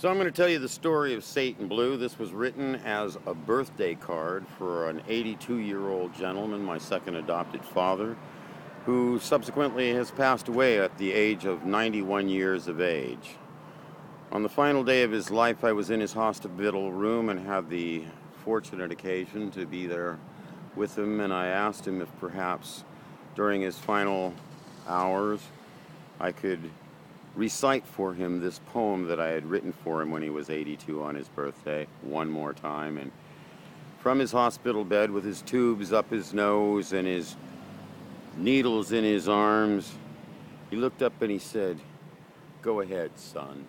So I'm going to tell you the story of Satan Blue. This was written as a birthday card for an 82-year-old gentleman, my second adopted father, who subsequently has passed away at the age of 91 years of age. On the final day of his life, I was in his hospital room and had the fortunate occasion to be there with him, and I asked him if perhaps during his final hours I could recite for him this poem that I had written for him when he was 82 on his birthday, one more time. And from his hospital bed with his tubes up his nose and his needles in his arms, he looked up and he said, "Go ahead, son."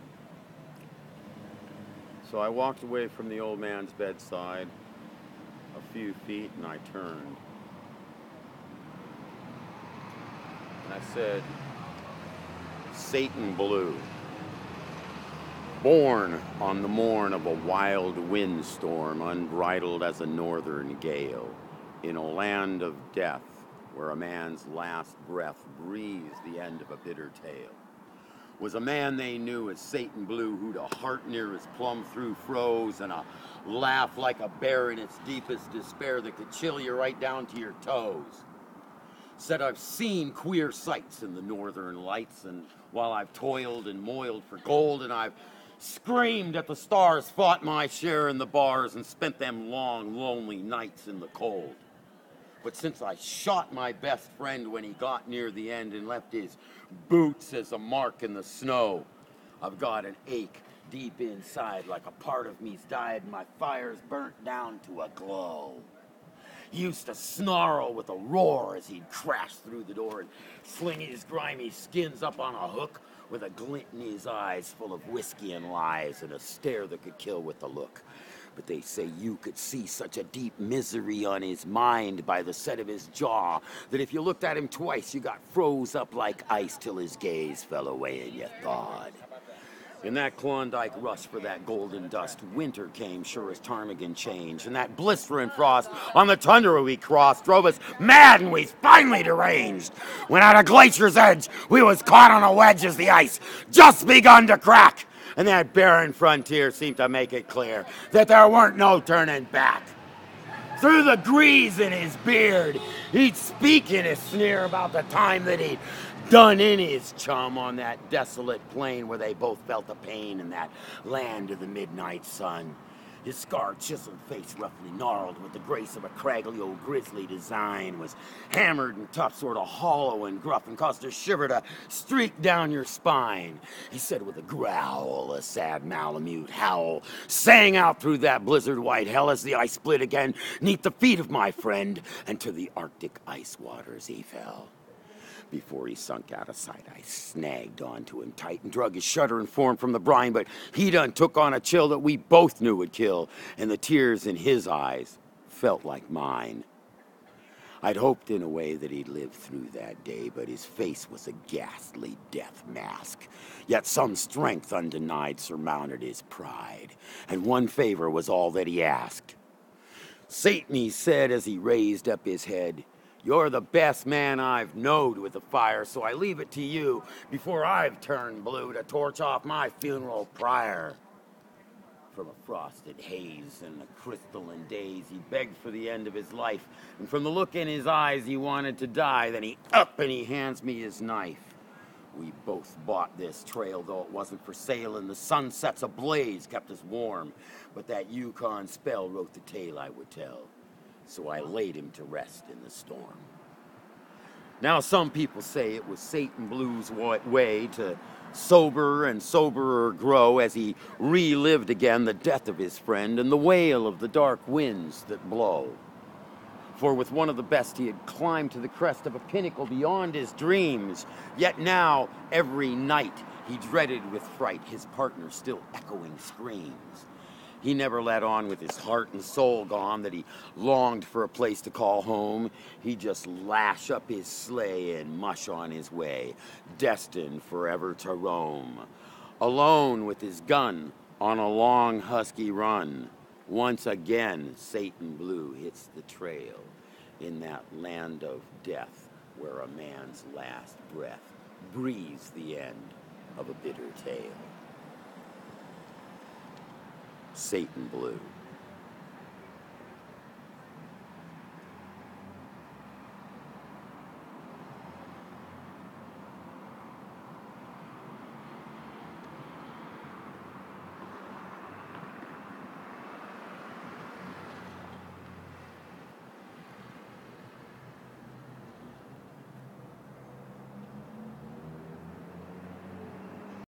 So I walked away from the old man's bedside a few feet and I turned. And I said, "Satan Blue, born on the morn of a wild windstorm, unbridled as a northern gale, in a land of death where a man's last breath breathes the end of a bitter tale, was a man they knew as Satan Blue, who'd a heart near his plumb through froze and a laugh like a bear in its deepest despair that could chill you right down to your toes. Said I've seen queer sights in the northern lights, and while I've toiled and moiled for gold, and I've screamed at the stars, fought my share in the bars, and spent them long, lonely nights in the cold. But since I shot my best friend when he got near the end and left his boots as a mark in the snow, I've got an ache deep inside like a part of me's died and my fire's burnt down to a glow. He used to snarl with a roar as he'd crash through the door and sling his grimy skins up on a hook with a glint in his eyes full of whiskey and lies and a stare that could kill with a look. But they say you could see such a deep misery on his mind by the set of his jaw that if you looked at him twice, you got froze up like ice till his gaze fell away and you thawed. In that Klondike rush for that golden dust, winter came sure as ptarmigan changed, and that blistering frost on the tundra we crossed drove us mad and we finally deranged. When at a glacier's edge, we was caught on a wedge as the ice just begun to crack, and that barren frontier seemed to make it clear that there weren't no turning back. Through the grease in his beard, he'd speak in a sneer about the time that he'd done in his chum on that desolate plain where they both felt the pain in that land of the midnight sun. His scarred, chiseled face, roughly gnarled with the grace of a craggly old grizzly design, was hammered and tough, sort of hollow and gruff, and caused a shiver to streak down your spine. He said with a growl, a sad malamute howl, sang out through that blizzard-white hell as the ice split again 'neath the feet of my friend, and to the Arctic ice waters he fell. Before he sunk out of sight, I snagged onto him tight and drug his shuddering form from the brine, but he done took on a chill that we both knew would kill, and the tears in his eyes felt like mine. I'd hoped in a way that he'd live through that day, but his face was a ghastly death mask. Yet some strength undenied surmounted his pride, and one favor was all that he asked. "Satan," he said as he raised up his head, "you're the best man I've knowed with a fire, so I leave it to you, before I've turned blue, to torch off my funeral pyre." From a frosted haze and a crystalline daze, he begged for the end of his life, and from the look in his eyes he wanted to die. Then he up and he hands me his knife. We both bought this trail, though it wasn't for sale, and the sunsets ablaze kept us warm, but that Yukon spell wrote the tale I would tell. So I laid him to rest in the storm. Now some people say it was Satan Blue's way to sober and soberer grow as he relived again the death of his friend and the wail of the dark winds that blow. For with one of the best he had climbed to the crest of a pinnacle beyond his dreams, yet now every night he dreaded with fright his partner still echoing screams. He never let on with his heart and soul gone that he longed for a place to call home. He'd just lash up his sleigh and mush on his way, destined forever to roam. Alone with his gun on a long husky run, once again Satan Blue hits the trail in that land of death where a man's last breath breathes the end of a bitter tale. Satan blue.